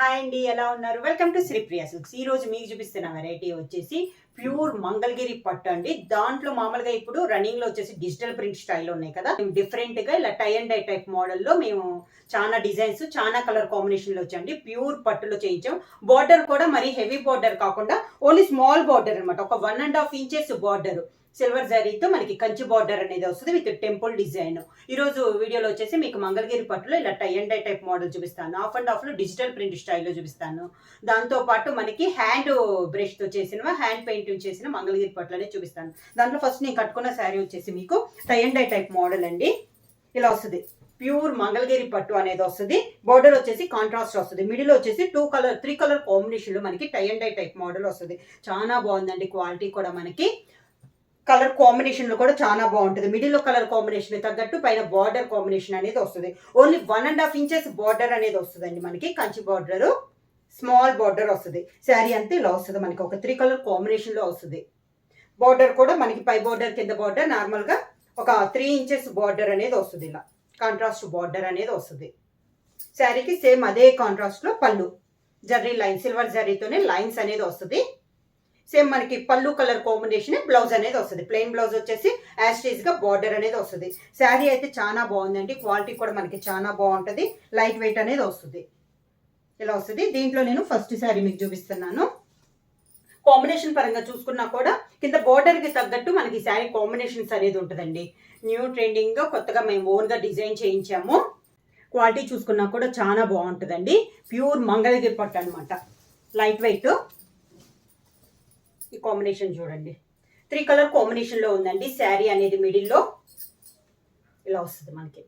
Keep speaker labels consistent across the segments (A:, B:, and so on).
A: Hi అండి, ఎలా ఉన్నారు? Welcome to Sripriya silks. ఈ రోజు మీకు చూపిస్తున్న వెరైటీ వచ్చేసి ప్యూర్ మంగళగిరి పట్టు అండి. దాంట్లో మామూలుగా ఇప్పుడు రన్నింగ్ లో వచ్చేసి డిజిటల్ ప్రింట్ స్టైల్ ఉన్నాయి కదా, డిఫరెంట్ గా ఇలా tie and dye type model లో మేము చాలా డిజైన్స్, చాలా కలర్ కాంబినేషన్ లో వచ్చండి. ప్యూర్ పట్టులో చేయించాం. బార్డర్ కూడా మరి హెవీ బార్డర్ కాకుండా ఓన్లీ స్మాల్ బార్డర్ అనమాట. ఒక 1.5 ఇంచెస్ బార్డర్ సిల్వర్ జరీతో మనకి కంచి బార్డర్ అనేది వస్తుంది విత్ టెంపుల్ డిజైన్. ఈ రోజు వీడియోలో వచ్చేసి మీకు మంగళగిరి పట్టులో ఇలా tie and dye type model చూపిస్తాను. హాఫ్ అండ్ హాఫ్ లో డిజిటల్ ప్రింట్ స్టైల్లో చూపిస్తాను. దాంతో పాటు మనకి హ్యాండ్ బ్రష్ తో చేసిన, హ్యాండ్ పెయింటింగ్ చేసిన మంగళగిరి పట్టులోనే చూపిస్తాను. దాంట్లో ఫస్ట్ నేను కట్టుకున్న శారీ వచ్చేసి మీకు tie and dye type model అండి. ఇలా వస్తుంది. ప్యూర్ మంగళగిరి పట్టు అనేది వస్తుంది. బోర్డర్ వచ్చేసి కాంట్రాస్ట్ వస్తుంది. మిడిల్ వచ్చేసి 3 కలర్ కాంబినేషన్ లో మనకి tie and dye type model వస్తుంది. చాలా బాగుందండి. క్వాలిటీ కూడా మనకి కలర్ కాంబినేషన్ లో కూడా చాలా బాగుంటుంది. మిడిల్ లో కలర్ కాంబినేషన్ తగ్గట్టు పైన బార్డర్ కాంబినేషన్ అనేది వస్తుంది. ఓన్లీ 1.5 ఇంచెస్ బార్డర్ అనేది వస్తుందండి. మనకి కంచి బార్డర్, స్మాల్ బార్డర్ వస్తుంది. శారీ అంతా ఇలా వస్తుంది. మనకి ఒక 3 కలర్ కాంబినేషన్ లో వస్తుంది. బార్డర్ కూడా మనకి పై బార్డర్, కింద బార్డర్ నార్మల్ గా ఒక 3 ఇంచెస్ బార్డర్ అనేది వస్తుంది. ఇలా కాంట్రాస్ట్ బార్డర్ అనేది వస్తుంది. శారీకి సేమ్ అదే కాంట్రాస్ట్ లో పళ్ళు జర్రీ లైన్, సిల్వర్ జర్రీతోనే లైన్స్ అనేది వస్తుంది. సేమ్ మనకి పళ్ళు కలర్ కాంబినేషన్ బ్లౌజ్ అనేది వస్తుంది. ప్లెయిన్ బ్లౌజ్ వచ్చేసి యాస్టీజ్ గా బార్డర్ అనేది వస్తుంది. శారీ అయితే చాలా బాగుందండి. క్వాలిటీ కూడా మనకి చాలా బాగుంటుంది. లైట్ వెయిట్ అనేది వస్తుంది. ఇలా వస్తుంది. దీంట్లో నేను ఫస్ట్ శారీ మీకు చూపిస్తున్నాను. కాంబినేషన్ పరంగా చూసుకున్నా కూడా కింద బార్డర్ కి తగ్గట్టు మనకి శారీ కాంబినేషన్స్ అనేది ఉంటుందండి. న్యూ ట్రెండింగ్ గా కొత్తగా మేము ఓన్ గా డిజైన్ చేయించాము. క్వాలిటీ చూసుకున్నా కూడా చాలా బాగుంటుందండి. ప్యూర్ మంగళగిరి పట్టు అనమాట. Light weight. ఈ కాంబినేషన్ చూడండి. 3 కలర్ కాంబినేషన్ లో ఉందండి. శారీ అనేది మిడిల్ లో ఇలా వస్తుంది మనకి.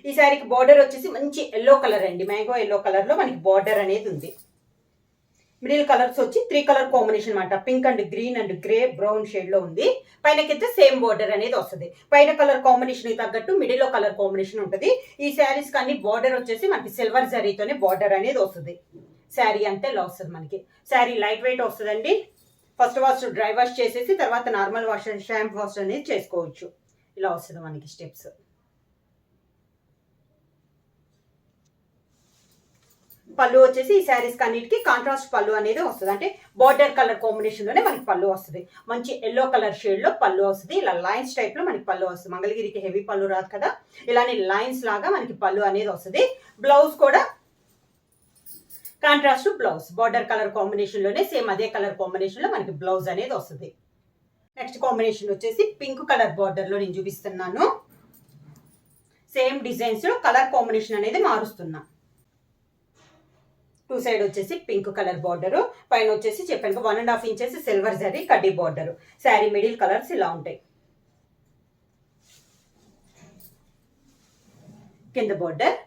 A: ఈ శారీకి బార్డర్ వచ్చేసి మంచి ఎల్లో కలర్ అండి. మ్యాంగో ఎల్లో కలర్ లో మనకి బార్డర్ అనేది ఉంది. మిడిల్ కలర్స్ వచ్చి 3 కలర్ కాంబినేషన్ అనమాట. Pink and green and grey brown shade లో ఉంది. పైనకైతే సేమ్ బార్డర్ అనేది వస్తుంది. పైన కలర్ కాంబినేషన్ తగ్గట్టు మిడిల్ లో కలర్ కాంబినేషన్ ఉంటుంది. ఈ శారీస్ కానీ బార్డర్ వచ్చేసి మనకి సిల్వర్ జరీతోనే బార్డర్ అనేది వస్తుంది. శారీ అంతే ఇలా వస్తుంది మనకి. శారీ లైట్ వెయిట్ వస్తుందండి. ఫస్ట్ వాష్ డ్రై వాష్ చేసేసి తర్వాత నార్మల్ వాష్, షాంపూ వాష్ అనేది చేసుకోవచ్చు. ఇలా వస్తుంది మనకి స్టెప్స్. పళ్ళు వచ్చేసి ఈ శారీస్ కన్నిటికి కాంట్రాస్ట్ పళ్ళు అనేది వస్తుంది. అంటే బార్డర్ కలర్ కాంబినేషన్ లోనే మనకి పళ్ళు వస్తుంది. మంచి ఎల్లో కలర్ షేడ్ లో పళ్ళు వస్తుంది. ఇలా లైన్స్ టైప్ లో మనకి పళ్ళు వస్తుంది. మంగళగిరికి హెవీ పళ్ళు రాదు కదా, ఇలానే లైన్స్ లాగా మనకి పళ్ళు అనేది వస్తుంది. బ్లౌజ్ కూడా contrast blouse, border colour combination లోనే సేమ్ అదే కలర్ కాంబినేషన్ లో మనకి బ్లౌజ్ అనేది వస్తుంది. నెక్స్ట్ కాంబినేషన్ వచ్చేసి పింక్ కలర్ బార్డర్ లో నేను చూపిస్తున్నాను. సేమ్ డిజైన్స్ లో కలర్ కాంబినేషన్ అనేది మారుస్తున్నా. 2 సైడ్ వచ్చేసి పింక్ కలర్ బార్డర్, పైన వచ్చేసి చెప్పాను 1.5 ఇంచెస్ సిల్వర్ జరీ కడ్డీ బార్డర్. శారీ మిడిల్ కలర్స్ ఇలా ఉంటాయి. కింద బార్డర్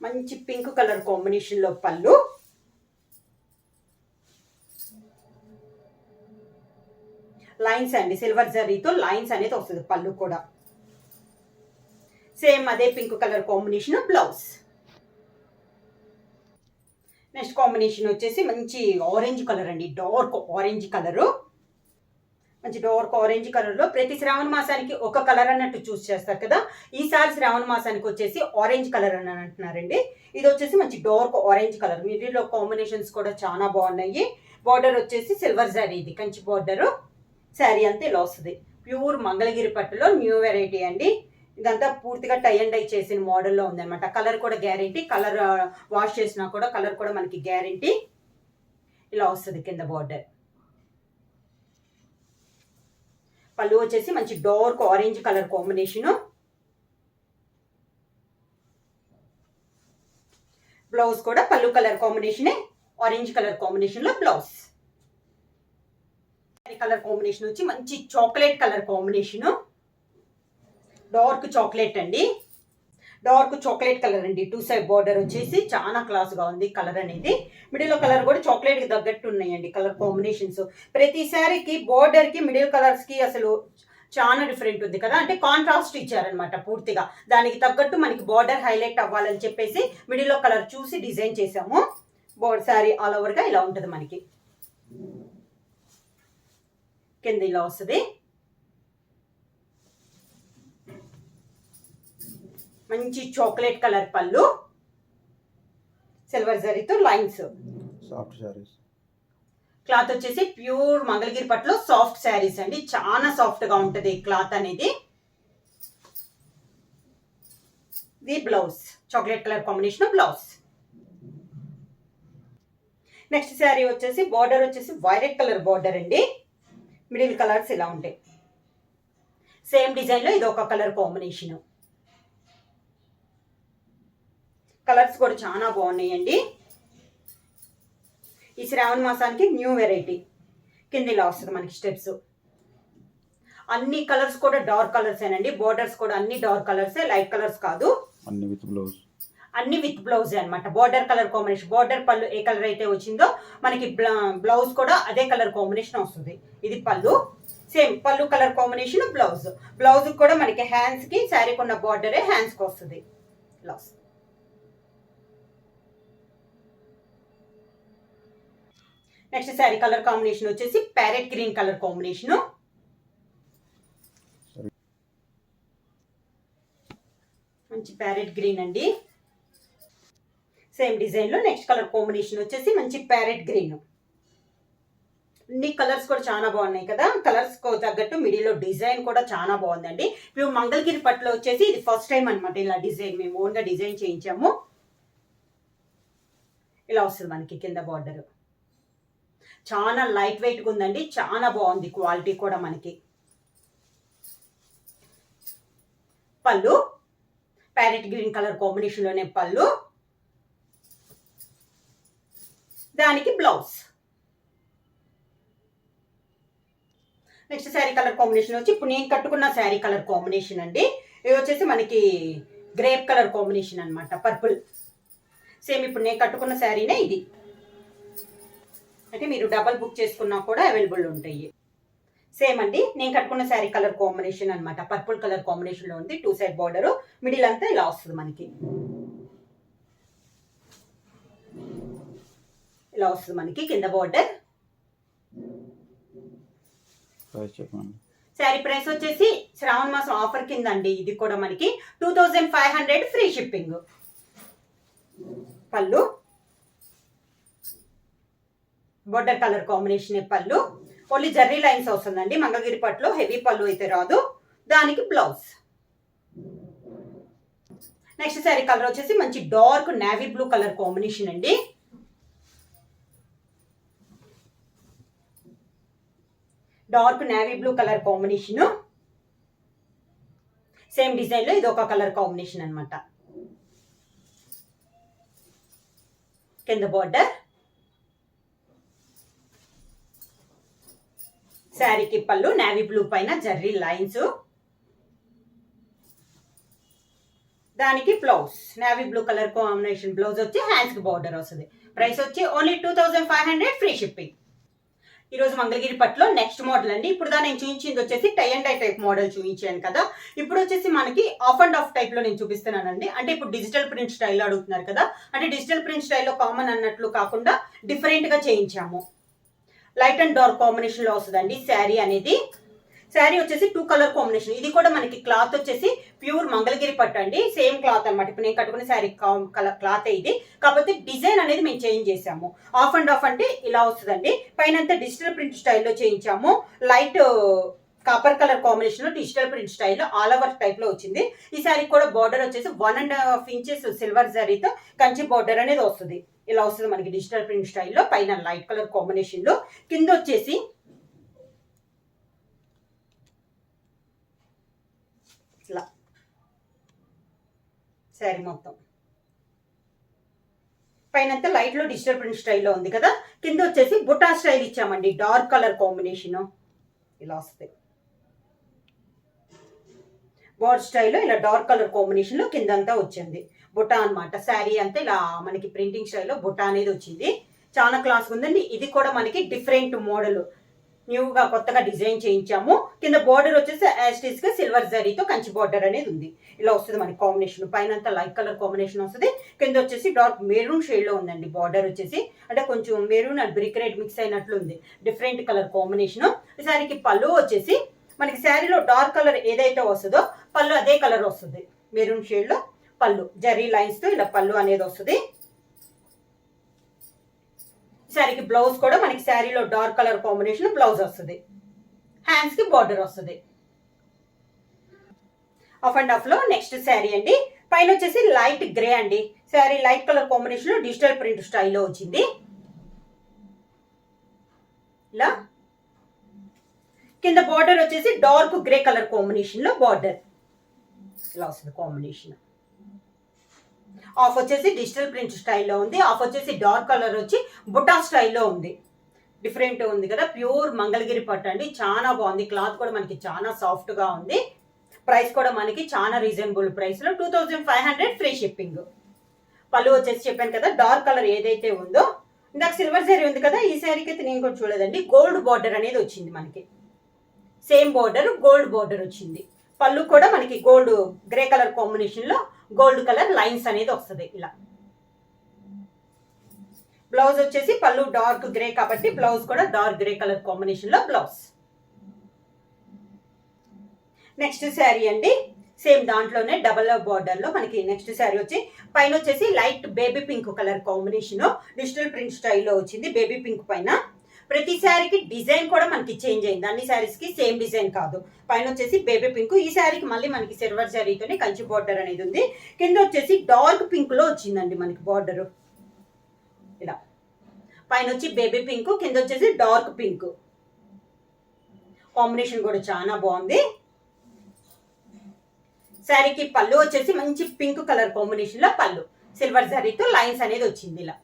A: మంచి పింక్ కలర్ కాంబినేషన్ లో పళ్ళు, లైన్స్ అండి, సిల్వర్ జరీతో లైన్స్ అనేది వస్తుంది. పళ్ళు కూడా సేమ్ అదే pink colour combination blouse. Next combination వచ్చేసి మంచి ఆరెంజ్ కలర్ అండి. Dark orange colour. మంచి డార్క్ ఆరెంజ్ కలర్ లో ప్రతి శ్రావణ మాసానికి ఒక కలర్ అన్నట్టు చూస్ చేస్తారు కదా, ఈసారి శ్రావణ మాసానికి వచ్చేసి ఆరెంజ్ కలర్ అని అంటున్నారండి. ఇది వచ్చేసి మంచి డార్క్ ఆరెంజ్ కలర్. మిడిల్ లో కాంబినేషన్స్ కూడా చాలా బాగున్నాయి. బార్డర్ వచ్చేసి సిల్వర్ జరీ, ఇది కంచి బార్డర్. శారీ అంతా ఇలా వస్తుంది. ప్యూర్ మంగళగిరి పట్టులో న్యూ వెరైటీ అండి. ఇదంతా పూర్తిగా టై అండ్ డై చేసిన మోడల్లో ఉంది అనమాట. కలర్ కూడా గ్యారెంటీ. కలర్ వాష్ చేసినా కూడా కలర్ కూడా మనకి గ్యారెంటీ. ఇలా వస్తుంది కింద బార్డర్. పళ్ళు వచ్చేసి మంచి dark orange colour combination. Blouse కూడా పళ్ళు colour combination, orange colour combination లో బ్లౌజ్. కలర్ కాంబినేషన్ వచ్చి మంచి chocolate colour combination. Dark chocolate అండి. డార్క్ చాక్లెట్ కలర్ అండి. 2 సైడ్ బార్డర్ వచ్చేసి చాలా క్లాస్ గా ఉంది కలర్ అనేది. మిడిల్ లో కలర్ కూడా చాక్లెట్ కి తగ్గట్టు ఉన్నాయండి కలర్ కాంబినేషన్స్. ప్రతి శారీకి బార్డర్ కి మిడిల్ కలర్స్ కి అసలు చాలా డిఫరెంట్ ఉంది కదా, అంటే కాంట్రాస్ట్ ఇచ్చారనమాట పూర్తిగా. దానికి తగ్గట్టు మనకి బార్డర్ హైలైట్ అవ్వాలని చెప్పేసి మిడిల్ లో కలర్ చూసి డిజైన్ చేసాము. బోర్డర్ శారీ ఆల్ ఓవర్ గా ఇలా ఉంటుంది మనకి. కింద ఇలా వస్తుంది. మంచి చాక్లెట్ కలర్ పళ్ళు, సిల్వర్ జరీతో లైన్స్.
B: సాఫ్ట్ శారీస్.
A: క్లాత్ వచ్చేసి ప్యూర్ మంగళగిరి పట్టులో సాఫ్ట్ శారీస్ అండి. చాలా సాఫ్ట్ గా ఉంటది క్లాత్ అనేది. The blouse chocolate colour combination blouse. Next sari వచ్చేసి బార్డర్ వచ్చేసి వైలెట్ కలర్ బార్డర్ అండి. మిడిల్ కలర్స్ ఇలా ఉంటాయి. సేమ్ డిజైన్ లో ఇది ఒక కలర్ కాంబినేషన్. కలర్స్ కూడా చాలా బాగున్నాయండి. ఈ శ్రావణ మాసానికి న్యూ వెరైటీ. కింద ఇలా వస్తుంది మనకి స్టెప్స్. అన్ని కలర్స్ కూడా డార్క్ కలర్స్ ఏనండి. బోర్డర్స్ కూడా అన్ని డార్క్ కలర్స్, లైట్ కలర్స్ కాదు.
B: అన్ని విత్ బ్లౌజ్.
A: అన్ని విత్ బ్లౌజ్ అనమాట. Border colour combination. బోర్డర్ పళ్ళు ఏ కలర్ అయితే వచ్చిందో మనకి బ్లౌజ్ కూడా అదే కలర్ కాంబినేషన్ వస్తుంది. ఇది పళ్ళు. సేమ్ పళ్ళు కలర్ కాంబినేషన్ బ్లౌజ్. బ్లౌజ్ కూడా మనకి హ్యాండ్స్ కి శారీకి ఉన్న బోర్డరే హ్యాండ్స్ కి వస్తుంది. ఇలా వస్తుంది. నెక్స్ట్ శారీ కలర్ కాంబినేషన్ వచ్చేసి ప్యారెట్ గ్రీన్ కలర్ కాంబినేషన్. మంచి ప్యారెట్ గ్రీన్ అండి. సేమ్ డిజైన్ లో నెక్స్ట్ కలర్ కాంబినేషన్ వచ్చేసి మంచి ప్యారెట్ గ్రీన్. అన్ని కలర్స్ కూడా చాలా బాగున్నాయి కదా. కలర్స్ కు తగ్గట్టు మిడిల్ లో డిజైన్ కూడా చాలా బాగుందండి. మేము మంగళగిరి పట్టులో వచ్చేసి ఇది ఫస్ట్ టైం అనమాట ఇలా డిజైన్. మేము ఓన్ గా డిజైన్ చేయించాము. ఇలా వస్తుంది మనకి కింద బార్డర్. చాలా లైట్ వెయిట్ గా ఉందండి. చాలా బాగుంది క్వాలిటీ కూడా మనకి. పళ్ళు ప్యారెట్ గ్రీన్ కలర్ కాంబినేషన్ లోనే పళ్ళు, దానికి blouse. Next sari colour combination వచ్చి ఇప్పుడు నేను కట్టుకున్న శారీ కలర్ కాంబినేషన్ అండి. ఇది వచ్చేసి మనకి గ్రేప్ కలర్ కాంబినేషన్ అనమాట, పర్పుల్. సేమ్ ఇప్పుడు నేను కట్టుకున్న శారీనే ఇది. అంటే మీరు డబల్ బుక్ చేసుకున్నా కూడా అవైలబుల్ ఉంటాయి. సేమ్ అండి నేను కట్టుకున్న శారీ కలర్ కాంబినేషన్ అనమాట. పర్పుల్ కలర్ కాంబినేషన్ లో ఉంది. 2 సైడ్ బార్డర్, మిడిల్ అంతా ఇలా వస్తుంది మనకి. ఇలా వస్తుంది మనకి కింద బార్డర్. శారీ ప్రైస్ వచ్చేసి శ్రావణ మాసం ఆఫర్ కింద అండి. ఇది కూడా మనకి 2500 ఫ్రీ షిప్పింగ్. పళ్ళు బోర్డర్ కలర్ కాంబినేషన్ పళ్ళు. ఓన్లీ జర్రీ లైన్స్ వస్తుందండి. మంగళగిరి పట్టులో హెవీ పళ్ళు అయితే రాదు. దానికి బ్లౌజ్. నెక్స్ట్ శారీ కలర్ వచ్చేసి మంచి dark navy blue colour combination అండి. Dark navy blue colour combination. Same design లో ఇది ఒక కలర్ కాంబినేషన్ అనమాట. కింద బార్డర్. శారీకి పళ్ళు నేవీ బ్లూ పైన జర్రీ లైన్స్, దానికి blouse navy blue colour combination. Blouse వచ్చి హ్యాండ్స్ కి బార్డర్ వస్తుంది. ప్రైస్ వచ్చి ఓన్లీ 2500 ఫ్రీ షిప్పింగ్. ఈ రోజు మంగళగిరి పట్టులో నెక్స్ట్ మోడల్ అండి. ఇప్పుడు నేను చూపించింది వచ్చేసి tie and dye type model చూపించాను కదా. ఇప్పుడు వచ్చేసి మనకి ఆఫ్ అండ్ ఆఫ్ టైప్ లో నేను చూపిస్తున్నానండి. అంటే ఇప్పుడు డిజిటల్ ప్రింట్ స్టైల్లో అడుగుతున్నారు కదా. అంటే డిజిటల్ ప్రింట్ స్టైల్లో కామన్ అన్నట్లు కాకుండా డిఫరెంట్ గా చేయించాము. లైట్ అండ్ డార్క్ కాంబినేషన్ లో వస్తుందండి శారీ అనేది. శారీ వచ్చేసి 2 కలర్ కాంబినేషన్. ఇది కూడా మనకి క్లాత్ వచ్చేసి ప్యూర్ మంగళగిరి పట్టు అండి. సేమ్ క్లాత్ అనమాట. ఇప్పుడు నేను కట్టుకునే శారీ క్లాత్ ఇది. కాకపోతే డిజైన్ అనేది మేము చేంజ్ చేసాము. ఆఫ్ అండ్ ఆఫ్ అంటే ఇలా వస్తుందండి. పైన అంతా డిజిటల్ ప్రింట్ స్టైల్లో చేయించాము. లైట్ కాపర్ కలర్ కాంబినేషన్ లో డిజిటల్ ప్రింట్ స్టైల్లో ఆల్ ఓవర్ టైప్ లో వచ్చింది. ఈ శారీ కూడా బార్డర్ వచ్చేసి 1.5 ఇంచెస్ సిల్వర్ జరీతో కంచి బార్డర్ అనేది వస్తుంది. ఇలా వస్తుంది మనకి డిజిటల్ ప్రింట్ స్టైల్లో. పైన లైట్ కలర్ కాంబినేషన్ లో, కింద వచ్చేసి ఇలా శారీ మొత్తం పైనంతా లైట్ లో డిజిటల్ ప్రింట్ స్టైల్లో ఉంది కదా. కింద వచ్చేసి బుటా స్టైల్ ఇచ్చామండి. డార్క్ కలర్ కాంబినేషన్ ఇలా వస్తుంది. బార్డర్ స్టైల్లో ఇలా డార్క్ కలర్ కాంబినేషన్ లో కిందంతా వచ్చింది బుటా అనమాట. శారీ అంతా ఇలా మనకి ప్రింటింగ్ స్టైల్లో బుటా అనేది వచ్చింది. చాలా క్లాస్ ఉందండి. ఇది కూడా మనకి డిఫరెంట్ మోడల్, న్యూగా కొత్తగా డిజైన్ చేయించాము. కింద బార్డర్ వచ్చేసి యాస్టీస్ గా సిల్వర్ జరీతో కంచి బార్డర్ అనేది ఉంది. ఇలా వస్తుంది మనకి కాంబినేషన్. పైన అంతా లైట్ కలర్ కాంబినేషన్ వస్తుంది. కింద వచ్చేసి డార్క్ మెరూన్ షేడ్ లో ఉందండి. బార్డర్ వచ్చేసి అంటే కొంచెం maroon and brick red mix అయినట్లు ఉంది. Different colour combination. ఈ శారీకి పళ్ళు వచ్చేసి మనకి శారీలో డార్క్ కలర్ ఏదైతే వస్తుందో పళ్ళు అదే కలర్ వస్తుంది. మెరూన్ షేడ్ లో పళ్ళు జరీ లైన్స్ తో ఇలా పళ్ళు అనేది వస్తుంది. శారీకి బ్లౌజ్ కూడా మనకి శారీలో డార్క్ కలర్ కాంబినేషన్ బ్లౌజ్ వస్తుంది. హ్యాండ్స్ కి బార్డర్ వస్తుంది. ఆఫ్ అండ్ ఆఫ్ లో నెక్స్ట్ శారీ అండి. పైన వచ్చేసి లైట్ గ్రే అండి. శారీ లైట్ కలర్ కాంబినేషన్ లో డిజిటల్ ప్రింట్ స్టైల్లో వచ్చింది. ఇలా కింద బార్డర్ వచ్చేసి డార్క్ గ్రే కలర్ కాంబినేషన్ లో బార్డర్ ఇలా వస్తుంది కాంబినేషన్. ఆఫ్ వచ్చేసి డిజిటల్ ప్రింట్ స్టైల్లో ఉంది. ఆఫ్ వచ్చేసి డార్క్ కలర్ వచ్చి బుటా స్టైల్లో ఉంది. డిఫరెంట్ ఉంది కదా. ప్యూర్ మంగళగిరి పట్టు అండి. చాలా బాగుంది. క్లాత్ కూడా మనకి చాలా సాఫ్ట్ గా ఉంది. ప్రైస్ కూడా మనకి చాలా రీజనబుల్ ప్రైస్ లో 2500 ఫ్రీ షిప్పింగ్. పళ్ళు వచ్చేసి చెప్పాను కదా డార్క్ కలర్ ఏదైతే ఉందో, ఇందాక సిల్వర్ శారీ ఉంది కదా, ఈ శారీకి అయితే నేను కూడా చూడలేదండి. గోల్డ్ బార్డర్ అనేది వచ్చింది మనకి. సేమ్ బార్డర్ గోల్డ్ బార్డర్ వచ్చింది. పళ్ళు కూడా మనకి గోల్డ్ గ్రే కలర్ కాంబినేషన్ లో గోల్డ్ కలర్ లైన్స్ అనేది వస్తుంది. ఇలా బ్లౌజ్ వచ్చేసి పళ్ళు డార్క్ గ్రే కాబట్టి బ్లౌజ్ కూడా డార్క్ గ్రే కలర్ కాంబినేషన్ లో బ్లౌజ్. నెక్స్ట్ శారీ అండి. సేమ్ దాంట్లోనే డబల్ బార్డర్ లో మనకి నెక్స్ట్ శారీ వచ్చి పైన వచ్చేసి light baby pink colour combination digital print స్టైల్లో వచ్చింది. బేబీ పింక్ పైన ప్రతి శారీకి డిజైన్ కూడా మనకి చేంజ్ అయింది. అన్ని శారీస్ కి సేమ్ డిజైన్ కాదు. పైన వచ్చేసి బేబీ పింక్. ఈ శారీకి మళ్ళీ మనకి సిల్వర్ శారీతోనే కంచి బార్డర్ అనేది ఉంది. కింద వచ్చేసి డార్క్ పింక్ లో వచ్చిందండి మనకి బార్డర్. ఇలా పైన వచ్చి బేబీ పింక్, కింద వచ్చేసి డార్క్ పింక్. కాంబినేషన్ కూడా చాలా బాగుంది. శారీకి పళ్ళు వచ్చేసి మంచి పింక్ కలర్ కాంబినేషన్ లో పళ్ళు సిల్వర్ శారీతో లైన్స్ అనేది వచ్చింది. ఇలా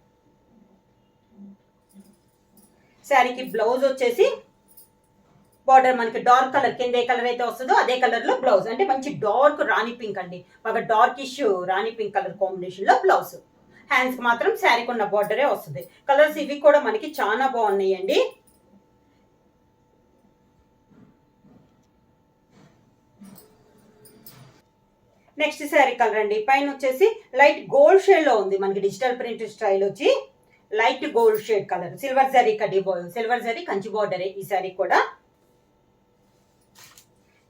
A: శారీకి బ్లౌజ్ వచ్చేసి బార్డర్ మనకి డార్క్ కలర్ కింద ఏ కలర్ అయితే వస్తుందో అదే కలర్ లో బ్లౌజ్. అంటే మంచి డార్క్ రాణి పింక్ అండి. బాగా డార్కిష్ రాణి పింక్ కలర్ కాంబినేషన్ లో బ్లౌజ్. హ్యాండ్స్ కి మాత్రం శారీకి ఉన్న బార్డరే వస్తుంది. కలర్స్ ఇవి కూడా మనకి చాలా బాగున్నాయండి. నెక్స్ట్ శారీ కలర్ అండి. పైన వచ్చేసి లైట్ గోల్డ్ షేడ్ లో ఉంది మనకి. డిజిటల్ ప్రింట్ స్టైల్ వచ్చి light gold shade colour. Silver zari కడ్డీ సిల్వర్ జరీ కంచి బార్డరే ఈ శారీ కూడా.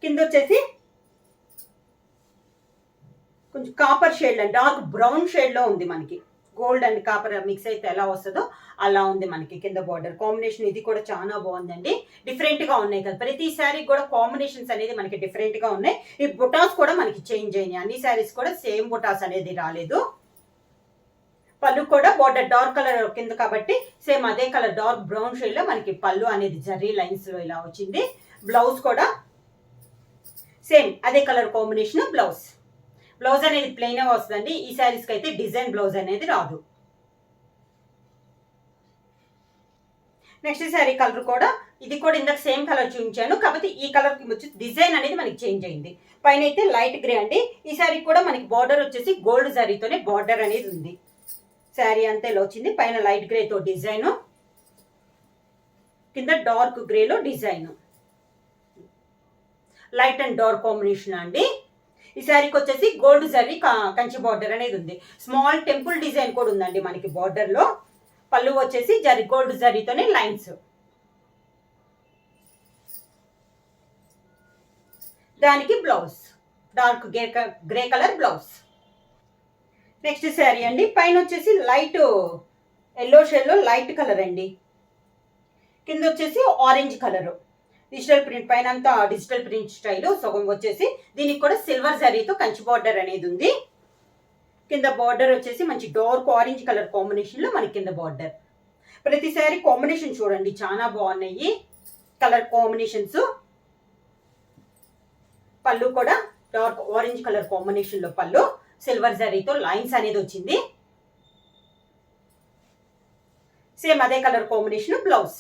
A: కింద వచ్చేసి కొంచెం copper shade dark brown shade లో ఉంది మనకి. గోల్డ్ అండ్ కాపర్ మిక్స్ అయితే ఎలా వస్తుందో అలా ఉంది మనకి కింద బార్డర్ కాంబినేషన్. ఇది కూడా చాలా బాగుందండి. డిఫరెంట్ గా ఉన్నాయి కదా. ప్రతి శారీ కూడా కాంబినేషన్స్ అనేది మనకి డిఫరెంట్ గా ఉన్నాయి. ఈ బుటాస్ కూడా మనకి చేంజ్ అయినాయి. అన్ని శారీస్ కూడా సేమ్ బుటాస్ అనేది రాలేదు. పళ్ళు కూడా బార్డర్ డార్క్ కలర్ కింద కాబట్టి సేమ్ అదే కలర్ డార్క్ బ్రౌన్ షేడ్ లో మనకి పళ్ళు అనేది జరీ లైన్స్ లో ఇలా వచ్చింది. బ్లౌజ్ కూడా సేమ్ అదే కలర్ కాంబినేషన్ బ్లౌజ్. బ్లౌజ్ అనేది ప్లెయిన్ గా వస్తుందండి. ఈ శారీస్ కి అయితే డిజైన్ బ్లౌజ్ అనేది రాదు. నెక్స్ట్ శారీ కలర్ కూడా ఇది కూడా ఇందాక సేమ్ కలర్ చూపించాను కాబట్టి ఈ కలర్ కి వచ్చి డిజైన్ అనేది మనకి చేంజ్ అయింది. పైన అయితే లైట్ గ్రే అండి. ఈ శారీ కూడా మనకి బార్డర్ వచ్చేసి గోల్డ్ జరీతోనే బార్డర్ అనేది ఉంది. శారీ అంతా ఇలా వచ్చింది. పైన లైట్ గ్రే తో డిజైన్, కింద డార్క్ గ్రే లో design. Light and dark combination అండి. ఈ శారీకి వచ్చేసి గోల్డ్ జరీ కంచి బార్డర్ అనేది ఉంది. స్మాల్ టెంపుల్ డిజైన్ కూడా ఉందండి మనకి బార్డర్ లో. పళ్ళు వచ్చేసి జరీ గోల్డ్ జరీతోనే లైన్స్. దానికి blouse dark grey colour blouse. Next sari అండి. పైన వచ్చేసి లైట్ ఎల్లో షేడ్ లో లైట్ కలర్ అండి. కింద వచ్చేసి ఆరెంజ్ కలర్. డిజిటల్ ప్రింట్ పైన అంతా డిజిటల్ ప్రింట్ స్టైల్. సగం వచ్చేసి దీనికి కూడా సిల్వర్ జరీతో కంచి బార్డర్ అనేది ఉంది. కింద బార్డర్ వచ్చేసి మంచి డార్క్ ఆరెంజ్ కలర్ కాంబినేషన్ లో మనకి కింద బార్డర్. ప్రతి శారీ కాంబినేషన్ చూడండి చాలా బాగున్నాయి కలర్ కాంబినేషన్స్. పళ్ళు కూడా డార్క్ ఆరెంజ్ కలర్ కాంబినేషన్ లో పళ్ళు సిల్వర్ జరీతో లైన్స్ అనేది వచ్చింది. సేమ్ అదే కలర్ కాంబినేషన్ బ్లౌజ్.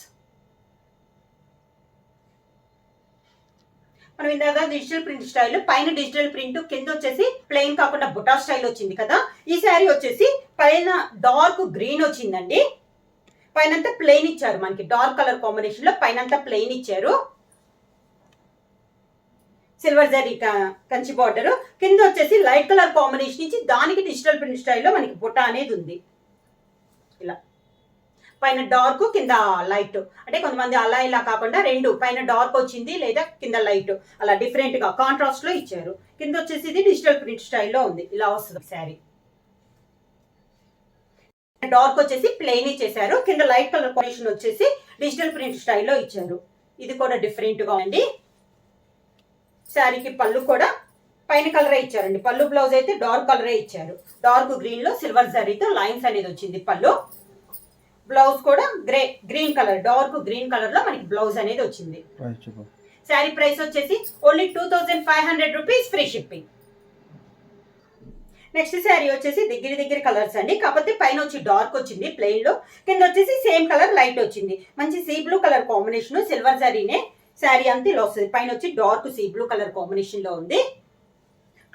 A: మనం ఇందాక డిజిటల్ ప్రింట్ స్టైల్ పైన డిజిటల్ ప్రింట్ కింద వచ్చేసి ప్లెయిన్ కాకుండా బుటా స్టైల్ వచ్చింది కదా. ఈ శారీ వచ్చేసి పైన డార్క్ గ్రీన్ వచ్చిందండి. పైన అంతా ప్లెయిన్ ఇచ్చారు మనకి. డార్క్ కలర్ కాంబినేషన్ లో పైన అంతా ప్లెయిన్ ఇచ్చారు. Silver zari Kanchi border. కింద వచ్చేసి లైట్ కలర్ కాంబినేషన్ ఇచ్చి దానికి డిజిటల్ ప్రింట్ స్టైల్లో మనకి బుటా అనేది ఉంది. ఇలా పైన డార్క్ కింద లైట్. అంటే కొంతమంది అలా ఇలా కాకుండా రెండు పైన డార్క్ వచ్చింది లేదా కింద లైట్ అలా డిఫరెంట్ గా కాంట్రాస్ట్ లో ఇచ్చారు. కింద వచ్చేసి ఇది డిజిటల్ ప్రింట్ స్టైల్లో ఉంది, ఇలా వస్తుంది శారీ. డార్క్ వచ్చేసి ప్లెయిన్ ఇచ్చేసారు, కింద లైట్ కలర్ కాంబినేషన్ వచ్చేసి డిజిటల్ ప్రింట్ స్టైల్లో ఇచ్చారు. ఇది కూడా డిఫరెంట్ గా ఉంది. శారీకి పళ్ళు కూడా పైన కలరే ఇచ్చారండి. పళ్ళు బ్లౌజ్ అయితే డార్క్ కలరే ఇచ్చారు. డార్క్ గ్రీన్ లో సిల్వర్ జరీతో లైన్స్ అనేది వచ్చింది పళ్ళు. బ్లౌజ్ కూడా green colour, dark green colour లో మనకి బ్లౌజ్ అనేది వచ్చింది. శారీ ప్రైస్ వచ్చేసి only 2500 rupees, free shipping. Next sari వచ్చేసి దగ్గర కలర్స్ అండి, కాకపోతే పైన వచ్చి డార్క్ వచ్చింది ప్లెయిన్ లో, కింద వచ్చేసి సేమ్ కలర్ లైట్ వచ్చింది. మంచి sea blue colour combination, silver జరీనే శారీ అంతా ఇలా వస్తుంది. పైన వచ్చి dark sea blue colour combination లో ఉంది,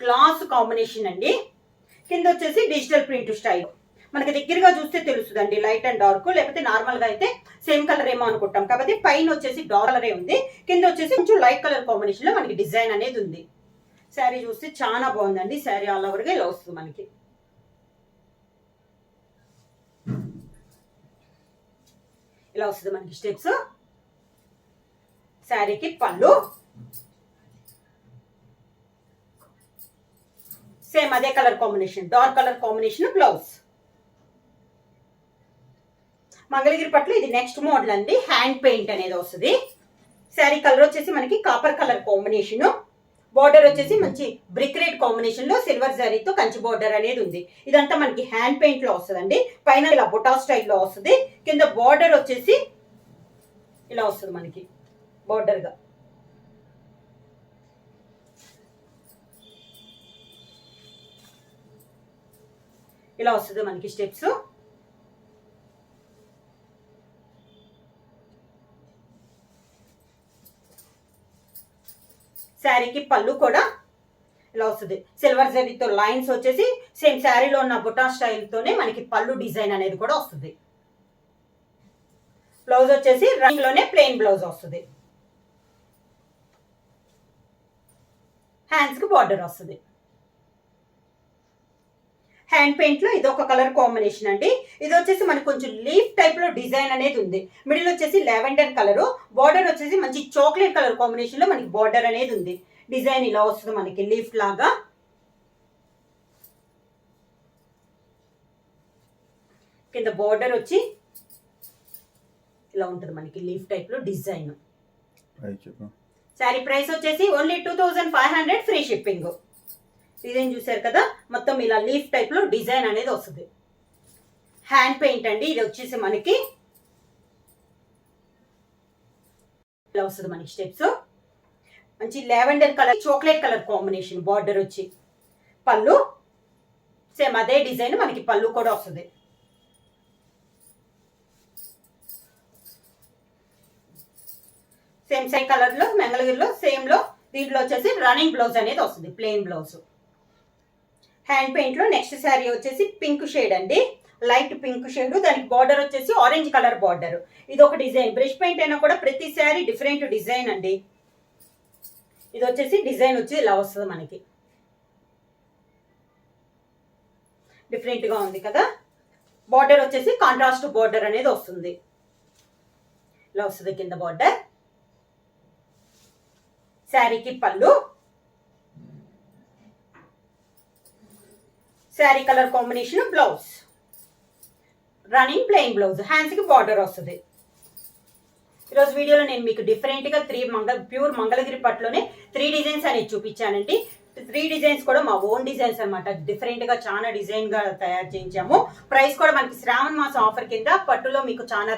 A: క్లాస్ కాంబినేషన్ అండి. కింద వచ్చేసి డిజిటల్ ప్రింట్ స్టైల్. మనకి దగ్గరగా చూస్తే తెలుస్తుందండి లైట్ అండ్ డార్క్, లేకపోతే నార్మల్ గా అయితే సేమ్ కలర్ ఏమో అనుకుంటాం. కాబట్టి పైన వచ్చేసి డార్క్ కలరే ఉంది, కింద వచ్చేసి కొంచెం లైట్ కలర్ కాంబినేషన్ లో మనకి డిజైన్ అనేది ఉంది. శారీ చూస్తే చాలా బాగుందండి. శారీ ఆల్ ఓవర్గా ఇలా వస్తుంది మనకి. ఇలా వస్తుంది మనకి స్టెప్స్. శారీకి పళ్ళు సేమ్ అదే colour combination, dark colour combination blouse. Mangalagiri పట్ల ఇది నెక్స్ట్ మోడల్ అండి, హ్యాండ్ పెయింట్ అనేది వస్తుంది. శారీ కలర్ వచ్చేసి మనకి కాపర్ కలర్ కాంబినేషన్. బార్డర్ వచ్చేసి మంచి బ్రిక్ రెడ్ కాంబినేషన్ లో సిల్వర్ జరీతో కంచి బార్డర్ అనేది ఉంది. ఇదంతా మనకి హ్యాండ్ పెయింట్ లో వస్తుందండి. పైన ఇలా బుటా స్టైల్లో వస్తుంది, కింద బార్డర్ వచ్చేసి ఇలా వస్తుంది మనకి బార్డర్ గా. ఇలా వస్తుంది మనకి స్టెప్స్. శారీకి పళ్ళు కూడా ఇలా వస్తుంది, సిల్వర్ జరీతో లైన్స్ వచ్చేసి సేమ్ శారీలో ఉన్న బుటా స్టైల్తోనే మనకి పళ్ళు డిజైన్ అనేది కూడా వస్తుంది. బ్లౌజ్ వచ్చేసి రంగ్ లోనే ప్లెయిన్ బ్లౌజ్ వస్తుంది. హ్యాండ్స్ కి బార్డర్ వస్తుంది. హ్యాండ్ పెయింట్ లో ఇది ఒక కలర్ కాంబినేషన్ అండి. ఇది వచ్చేసి మనకి కొంచెం లీఫ్ టైప్ లో డిజైన్ అనేది ఉంది. మిడిల్ వచ్చేసి లావెండర్ కలర్, బార్డర్ వచ్చేసి మంచి చాక్లెట్ కలర్ కాంబినేషన్ లో మనకి బార్డర్ అనేది ఉంది. డిజైన్ ఇలా వస్తుంది మనకి లీఫ్ లాగా. కింద బార్డర్ వచ్చి ఇలా ఉంటుంది మనకి లీఫ్ టైప్ లో డిజైన్. శారీ ప్రైస్ వచ్చేసి ఓన్లీ 2500, ఫ్రీ షిప్పింగ్. డిజైన్ చూసారు కదా, మొత్తం ఇలా లీఫ్ టైప్ లో డిజైన్ అనేది వస్తుంది. హ్యాండ్ పెయింట్ అండి. ఇది వచ్చేసి మనకి ఇలా వస్తుంది మనకి స్టెప్స్. మంచి lavender colour, chocolate colour combination. Border వచ్చి పళ్ళు సేమ్ అదే డిజైన్ మనకి పళ్ళు కూడా వస్తుంది. సేమ్ సేమ్ కలర్ లో మంగళగిరిలో సేమ్ లో దీంట్లో వచ్చేసి రన్నింగ్ బ్లౌజ్ అనేది వస్తుంది, ప్లెయిన్ బ్లౌజ్. హ్యాండ్ పెయింట్ లో నెక్స్ట్ శారీ వచ్చేసి పింక్ షేడ్ అండి, లైట్ పింక్ షేడ్. దానికి బార్డర్ వచ్చేసి ఆరెంజ్ కలర్ బార్డర్. ఇది ఒక డిజైన్. బ్రష్ పెయింట్ అయినా కూడా ప్రతి శారీ డిఫరెంట్ డిజైన్ అండి. ఇది వచ్చేసి డిజైన్ వచ్చి ఇలా వస్తుంది మనకి, డిఫరెంట్ గా ఉంది కదా. బార్డర్ వచ్చేసి కాంట్రాస్ట్ బార్డర్ అనేది వస్తుంది, ఇలా వస్తుంది కింద బార్డర్. శారీకి పళ్ళు, sari colour combination blouse, running plain blouse. Hands కి బార్డర్ వస్తుంది. ఈరోజు వీడియోలో నేను మీకు డిఫరెంట్ గా ప్యూర్ మంగళగిరి పట్టులోనే 3 డిజైన్స్ అనేది చూపించానండి. 3 డిజైన్స్ కూడా మా ఓన్ డిజైన్స్ అనమాట. డిఫరెంట్ గా చాలా డిజైన్ గా తయారు చేయించాము. ప్రైస్ కూడా మనకి శ్రావణ మాసం ఆఫర్ కింద పట్టులో మీకు చాలా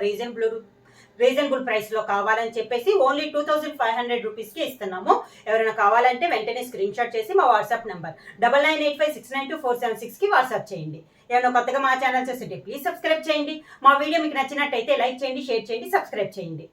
A: రీజనబుల్ ప్రైస్ లో కావాలని చెప్పేసి ఓన్లీ 2500 రూపీస్ కి ఇస్తున్నాము. ఎవరైనా కావాలంటే వెంటనే స్క్రీన్ షాట్ చేసి మా వాట్సాప్ నంబర్ 9985692476 కి వాట్సాప్ చేయండి. ఏమైనా కొత్తగా మా ఛానల్ చూస్తుంటే ప్లీజ్ సబ్స్క్రైబ్ చేయండి. మా వీడియో మీకు నచ్చినట్టయితే లైక్ చేయండి, షేర్ చేయండి, సబ్స్క్రైబ్ చేయండి.